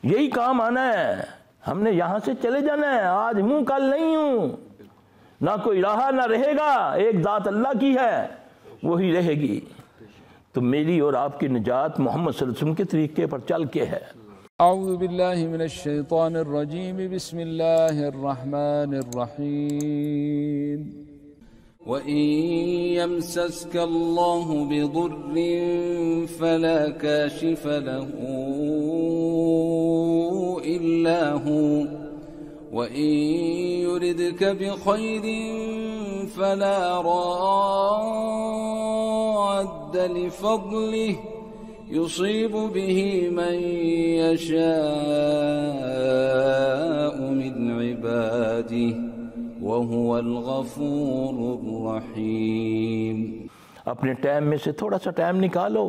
یہی کام آنا ہے، ہم نے یہاں سے چلے جانا ہے، آج ہوں کل نہیں ہوں، نہ کوئی رہا نہ رہے گا، ایک ذات اللہ کی ہے وہی رہے گی۔ تو میری اور آپ کی نجات محمد صلی اللہ علیہ وسلم کے طریقے پر چل کے ہے۔ اعوذ باللہ من الشیطان الرجیم، بسم اللہ الرحمن الرحیم۔ وَإِن يَمْسَسْكَ اللَّهُ بِضُرٍّ فَلَا كَاشِفَ لَهُ إِلَّا هُوَ وَإِن يُرِدْكَ بِخَيْرٍ فَلَا رَادَّ لِفَضْلِهِ يُصِيبُ بِهِ مَن يَشَاءُ مِنْ عِبَادِهِ وَهُوَ الْغَفُورُ الرَّحِيمُ۔ اپنے ٹائم میں سے تھوڑا سا ٹائم نکالو،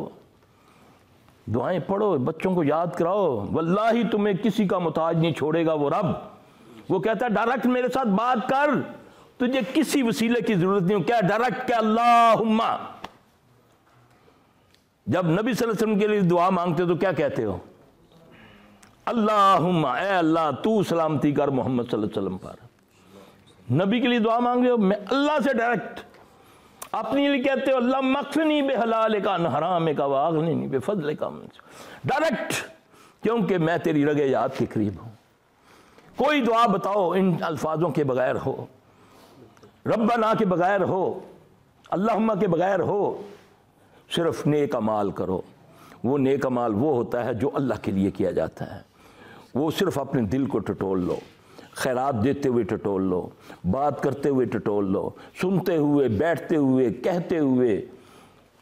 دعائیں پڑھو، بچوں کو یاد کراؤ، واللہ تمہیں کسی کا محتاج نہیں چھوڑے گا وہ رب۔ وہ کہتا ہے ڈائریکٹ میرے ساتھ بات کر، تجھے کسی وسیلے کی ضرورت نہیں ہو، کیا ڈائریکٹ کہ اللہم۔ جب نبی صلی اللہ علیہ وسلم کے لیے دعا مانگتے ہو تو کیا کہتے ہو؟ اللہم، اے اللہ تو سلامتی کر محمد صلی اللہ علیہ وسلم پر۔ نبی کے لیے دعا مانگ رہے ہو، میں اللہ سے ڈائریکٹ۔ اپنے لیے کہتے ہو اللہ مغفنی بحلالک عن حرامک واغننی بفضلک، ڈائریکٹ، کیونکہ میں تیری رگ یاد کے قریب ہوں۔ کوئی دعا بتاؤ ان الفاظوں کے بغیر ہو، ربنا کے بغیر ہو، اللہم کے بغیر ہو، صرف نیک اعمال کرو۔ وہ نیک اعمال وہ ہوتا ہے جو اللہ کے لیے کیا جاتا ہے، وہ صرف اپنے دل کو ٹٹول لو، خیرات دیتے ہوئے ٹٹول لو، بات کرتے ہوئے ٹٹول لو، سنتے ہوئے، بیٹھتے ہوئے، کہتے ہوئے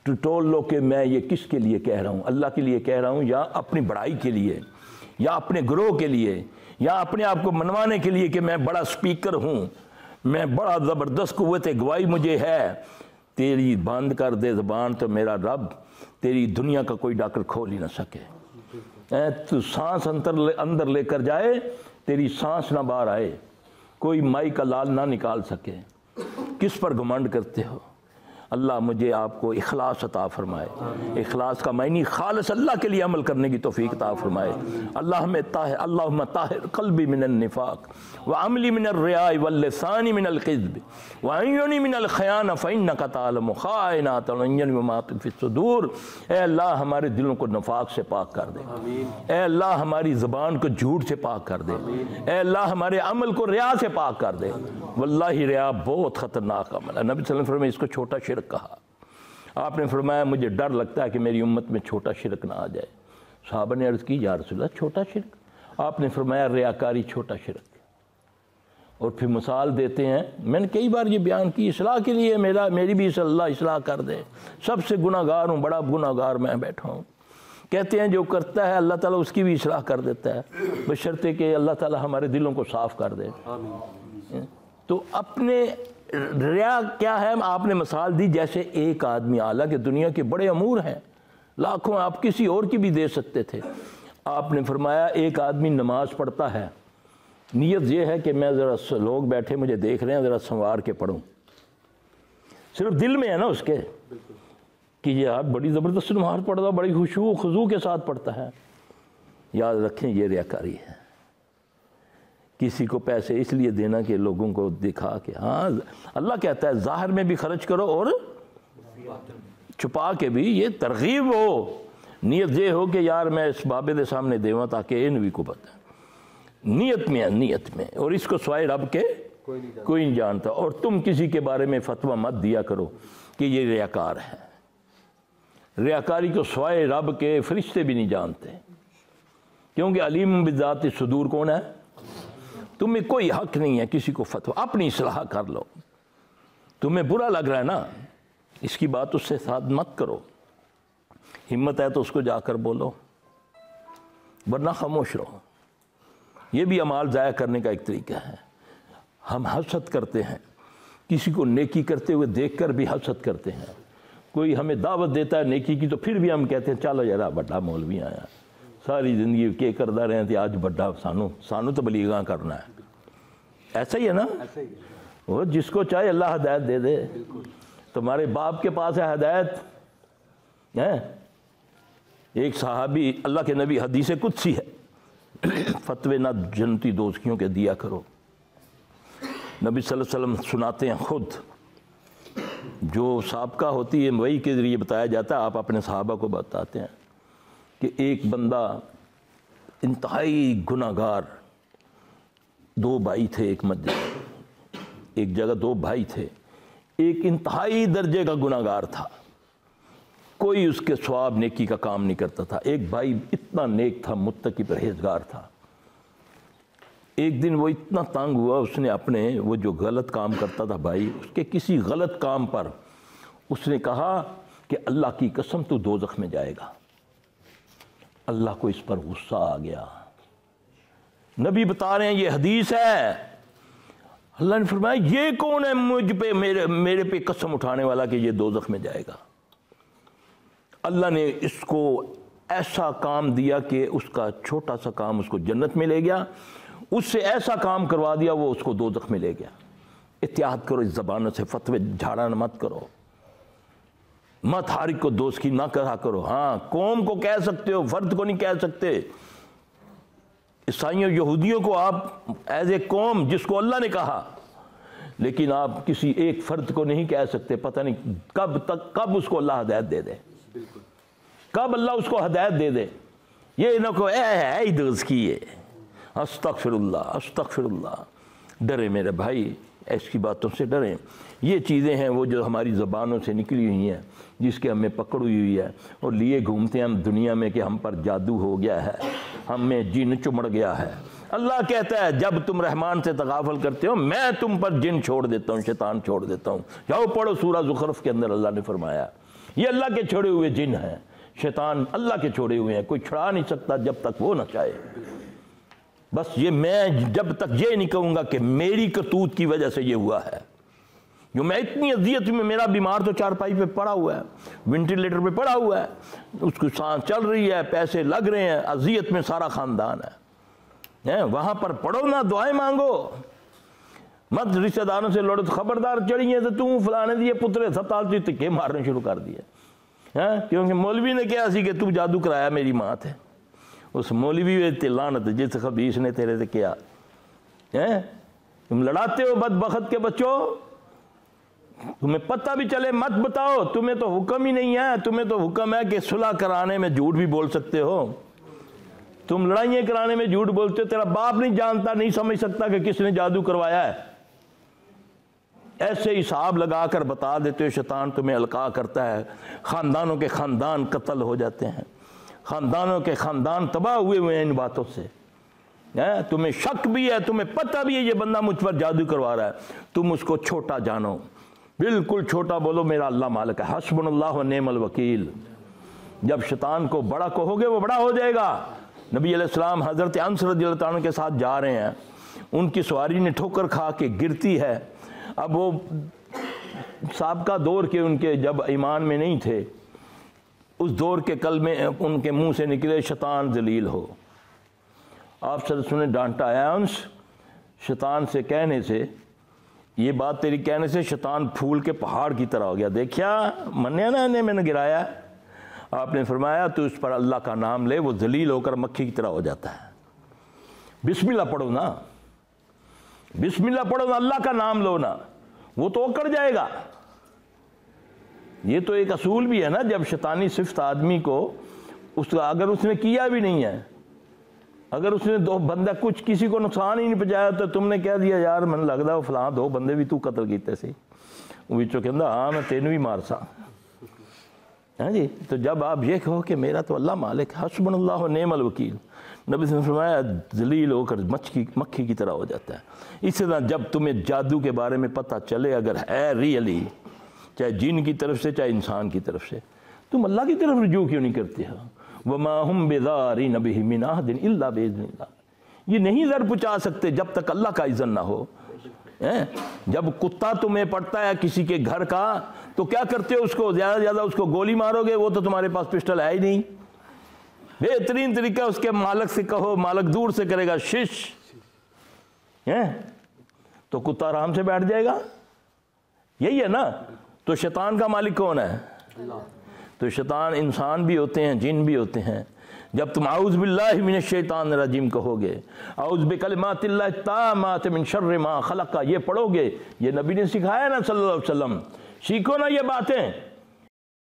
ٹٹول لو کہ میں یہ کس کے لیے کہہ رہا ہوں، اللہ کے لیے کہہ رہا ہوں، یا اپنی بڑائی کے لیے، یا اپنے گروہ کے لیے، یا اپنے آپ کو منوانے کے لیے کہ میں بڑا سپیکر ہوں، میں بڑا زبردست قوت گواہی مجھے ہے۔ تیری بند کر دے زبان تو میرا رب تیری دنیا کا کوئی ڈاکٹر کھول ہی نہ سکے۔ تو سانس اندر لے کر جائے، تیری سانس نہ باہر آئے، کوئی مائی کا لال نہ نکال سکے۔ کس پر گھمنڈ کرتے ہو؟ اللہ مجھے آپ کو اخلاص عطا فرمائے، اخلاص کا معنی خالص اللہ کے لیے عمل کرنے کی توفیق عطا فرمائے۔ اللہم طاہر قلبی من النفاق وعملی من الریاء واللسان من الکذب وعیونی من الخیانہ فإنک تعلم خائنۃ الاعین وما فی الصدور۔ اے اللہ ہمارے دلوں کو نفاق سے پاک کر دے، اے اللہ ہماری زبان کو جھوٹ سے پاک کر دے، اے اللہ ہمارے عمل کو ریا سے پاک کر دے۔ واللہ ریا بہت خطرناک عمل ہے، نبی صلی اللہ علیہ وسلم نے اس کو چھوٹا شرک کہا۔ آپ نے فرمایا مجھے ڈر لگتا ہے کہ میری امت میں چھوٹا شرک نہ آ جائے۔ صحابہ نے عرض کی یا رسول اللہ چھوٹا شرک؟ آپ نے فرمایا ریاکاری چھوٹا شرک۔ اور پھر مثال دیتے ہیں، میں نے کئی بار یہ بیان کی، اصلاح کے لیے میری بھی اللہ اصلاح کر دے، سب سے گناہ گار ہوں، بڑا گناہ گار میں بیٹھا ہوں۔ کہتے ہیں جو کرتا ہے اللہ تعالیٰ اس کی بھی اصلاح کر دیتا ہے، بشرطے کہ اللہ تعالیٰ ہمارے دلوں کو صاف کر دے۔ تو اپنے ریا کیا ہے؟ آپ نے مثال دی جیسے ایک آدمی، حالانکہ دنیا کے بڑے امور ہیں، لاکھوں آپ کسی اور کی بھی دے سکتے تھے۔ آپ نے فرمایا ایک آدمی نماز پڑھتا ہے، نیت یہ ہے کہ میں ذرا لوگ بیٹھے مجھے دیکھ رہے ہیں ذرا سنوار کے پڑھوں، صرف دل میں ہے نا اس کے کہ یہ آپ بڑی زبردست نماز پڑھتا، بڑی خشوع و خضوع کے ساتھ پڑھتا ہے۔ یاد رکھیں یہ ریاکاری ہے۔ کسی کو پیسے اس لیے دینا کہ لوگوں کو دکھا کے، ہاں اللہ کہتا ہے ظاہر میں بھی خرچ کرو اور چھپا کے بھی، یہ ترغیب ہو، نیت یہ ہو کہ یار میں اس بابے دے سامنے دیواں تاکہ ان بھی کو پتہ ہے، نیت میں ہے، نیت میں، اور اس کو سوائے رب کے کوئی نہیں جانتا۔ اور تم کسی کے بارے میں فتویٰ مت دیا کرو کہ یہ ریاکار ہے۔ ریاکاری کو سوائے رب کے فرشتے بھی نہیں جانتے، کیونکہ علیم بذات الصدور کون ہے؟ تمہیں کوئی حق نہیں ہے کسی کو فتویٰ، اپنی اصلاح کر لو۔ تمہیں برا لگ رہا ہے نا، اس کی بات اس سے ساتھ مت کرو، ہمت ہے تو اس کو جا کر بولو، ورنہ خاموش رہو۔ یہ بھی اعمال ضائع کرنے کا ایک طریقہ ہے۔ ہم حسد کرتے ہیں، کسی کو نیکی کرتے ہوئے دیکھ کر بھی حسد کرتے ہیں۔ کوئی ہمیں دعوت دیتا ہے نیکی کی تو پھر بھی ہم کہتے ہیں چلو یار بڑا مولوی آیا، ساری زندگی کے کردہ رہے ہیں آج بڑا سانو تبلیغاں کرنا ہے۔ ایسا ہی ہے نا، وہ جس کو چاہے اللہ ہدایت دے دے۔ تمہارے باپ کے پاس ہے ہدایت ہے؟ ایک صحابی، اللہ کے نبی، حدیث قدسی ہے، فتوے نہ جنتی دوستیوں کے دیا کرو۔ نبی صلی اللہ علیہ وسلم سناتے ہیں خود، جو سابقہ ہوتی ہے وہی کے ذریعے بتایا جاتا ہے، آپ اپنے صحابہ کو بتاتے ہیں کہ ایک بندہ انتہائی گناہ گار، دو بھائی تھے ایک مسجد، ایک جگہ دو بھائی تھے، ایک انتہائی درجے کا گناہ گار تھا، کوئی اس کے ثواب نیکی کا کام نہیں کرتا تھا۔ ایک بھائی اتنا نیک تھا، متقی پرہیزگار تھا۔ ایک دن وہ اتنا تنگ ہوا، اس نے اپنے وہ جو غلط کام کرتا تھا بھائی، اس کے کسی غلط کام پر اس نے کہا کہ اللہ کی قسم تو دوزخ میں جائے گا۔ اللہ کو اس پر غصہ آ گیا۔ نبی بتا رہے ہیں یہ حدیث ہے، اللہ نے فرمایا یہ کون ہے مجھ پہ میرے پہ قسم اٹھانے والا کہ یہ دوزخ میں جائے گا؟ اللہ نے اس کو ایسا کام دیا کہ اس کا چھوٹا سا کام اس کو جنت میں لے گیا، اس سے ایسا کام کروا دیا وہ اس کو دوزخ میں لے گیا۔ احتیاط کرو اس زبانوں سے، فتوے جھاڑا مت کرو، مت ہر ایک کو دوست نہ کہا کرو۔ ہاں قوم کو کہہ سکتے ہو، فرد کو نہیں کہہ سکتے۔ عیسائیوں یہودیوں کو آپ ایز اے قوم جس کو اللہ نے کہا، لیکن آپ کسی ایک فرد کو نہیں کہہ سکتے۔ پتہ نہیں کب اس کو اللہ ہدایت دے دے، کب اللہ اس کو ہدایت دے دے۔ یہ نہ کو اے دوست کی ہے، استغفر اللہ استغفر اللہ۔ ڈرے میرے بھائی، ایسی باتوں سے ڈریں۔ یہ چیزیں ہیں وہ جو ہماری زبانوں سے نکلی ہوئی ہیں، جس کے ہمیں پکڑ ہوئی ہے، اور لیے گھومتے ہیں ہم دنیا میں کہ ہم پر جادو ہو گیا ہے، ہمیں جن چمڑ گیا ہے۔ اللہ کہتا ہے جب تم رحمان سے تغافل کرتے ہو میں تم پر جن چھوڑ دیتا ہوں، شیطان چھوڑ دیتا ہوں۔ جاؤ پڑھو سورہ زخرف کے اندر اللہ نے فرمایا یہ اللہ کے چھوڑے ہوئے جن ہیں، شیطان اللہ کے چھوڑے ہوئے ہیں، کوئی چھڑا نہیں سکتا جب تک وہ نہ چاہے۔ بس یہ میں جب تک یہ نہیں کہوں گا کہ میری کرتوت کی وجہ سے یہ ہوا ہے، جو میں اتنی اذیت میں، میرا بیمار تو چارپائی پہ پڑا ہوا ہے، وینٹیلیٹر پہ پڑا ہوا ہے، اس کی سانس چل رہی ہے، پیسے لگ رہے ہیں، اذیت میں سارا خاندان ہے، وہاں پر پڑھو نہ، دعائیں مانگو، مت رشتہ داروں سے لڑو۔ خبردار چڑھی ہے تو تم فلانے دیے پترے سپتال سے تکے مارنے شروع کر دیے، کیونکہ مولوی نے کیا سی کہ تو جادو کرایا میری ماں تھے، اس مولوی تے لعنت جس خبیث نے تیرے سے کیا۔ تم لڑاتے ہو بدبخت کے بچوں، تمہیں پتہ بھی چلے مت بتاؤ، تمہیں تو حکم ہی نہیں ہے، تمہیں تو حکم ہے کہ صلح کرانے میں جھوٹ بھی بول سکتے ہو، تم لڑائیاں کرانے میں جھوٹ بولتے ہو، تیرا باپ نہیں جانتا، نہیں سمجھ سکتا کہ کس نے جادو کروایا ہے، ایسے حساب لگا کر بتا دیتے ہو، شیطان تمہیں القاء کرتا ہے، خاندانوں کے خاندان قتل ہو جاتے ہیں، خاندانوں کے خاندان تباہ ہوئے ہیں ان باتوں سے۔ تمہیں شک بھی ہے، تمہیں پتہ بھی ہے یہ بندہ مجھ پر جادو کروا رہا ہے، تم اس کو چھوٹا جانو، بالکل چھوٹا بولو میرا اللہ مالک ہے، حسبنا اللہ و نعم الوکیل۔ جب شیطان کو بڑا کہو گے وہ بڑا ہو جائے گا۔ نبی علیہ السلام حضرت انس رضی اللہ عنہ کے ساتھ جا رہے ہیں، ان کی سواری نے ٹھوکر کھا کے گرتی ہے۔ اب وہ سابقہ دور کے ان کے جب ایمان میں نہیں تھے، اس دور کے کلمے ان کے منہ سے نکلے شیطان ذلیل ہو۔ آپ صلی اللہ علیہ وسلم نے ڈانٹا، اے انس، شیطان سے کہنے سے، یہ بات تیری کہنے سے شیطان پھول کے پہاڑ کی طرح ہو گیا، دیکھیا منیا نا میں نے گرایا۔ آپ نے فرمایا تو اس پر اللہ کا نام لے، وہ ذلیل ہو کر مکھی کی طرح ہو جاتا ہے۔ بسم اللہ پڑھو نا، بسم اللہ پڑھو نا، اللہ کا نام لو نا، وہ تو اکڑ جائے گا۔ یہ تو ایک اصول بھی ہے نا، جب شیطانی صفت آدمی کو اگر اس نے کیا بھی نہیں ہے، اگر اس نے دو بندہ کچھ کسی کو نقصان ہی نہیں پہنچایا تو تم نے کہہ دیا یار من لگتا ہے فلاں دو بندے بھی تو قتل کیتے سی، وہ بچوں کہ ہاں میں تینوں بھی مار سا۔ ہاں جی، تو جب آپ یہ کہو کہ میرا تو اللہ مالک، حسبنا اللہ و نعم الوکیل، نبی نے فرمایا ذلیل ہو کر مکھی کی طرح ہو جاتا ہے۔ اسی طرح جب تمہیں جادو کے بارے میں پتہ چلے، اگر ہے ریئلی، چاہے جن کی طرف سے چاہے انسان کی طرف سے، تم اللہ کی طرف رجوع کیوں نہیں کرتے ہو؟ وَمَا هُمْ بِضَارِّينَ بِهِ مِنْ أَحَدٍ إِلَّا بِإِذْنِ اللَّهِ، یہ نہیں زر پہنچا سکتے جب تک اللہ کا اذن نہ ہو۔ جب کتا تمہیں پڑتا ہے کسی کے گھر کا تو کیا کرتے ہو؟ اس کو زیادہ زیادہ اس کو گولی مارو گے، وہ تو تمہارے پاس پسٹل ہے ہی نہیں۔ بہترین طریقہ اس کے مالک سے کہو، مالک دور سے کرے گا شش، تو کتا آرام سے بیٹھ جائے گا۔ یہی ہے نا؟ تو شیطان کا مالک کون ہے؟ تو شیطان انسان بھی ہوتے ہیں، جن بھی ہوتے ہیں۔ جب تم اعوذ باللہ من الشیطان الرجیم کہو گے، اعوذ بکلمات اللہ التامات من شر ما خلق، یہ پڑھو گے، یہ نبی نے سکھایا نا صلی اللہ علیہ وسلم، سیکھو نا یہ باتیں۔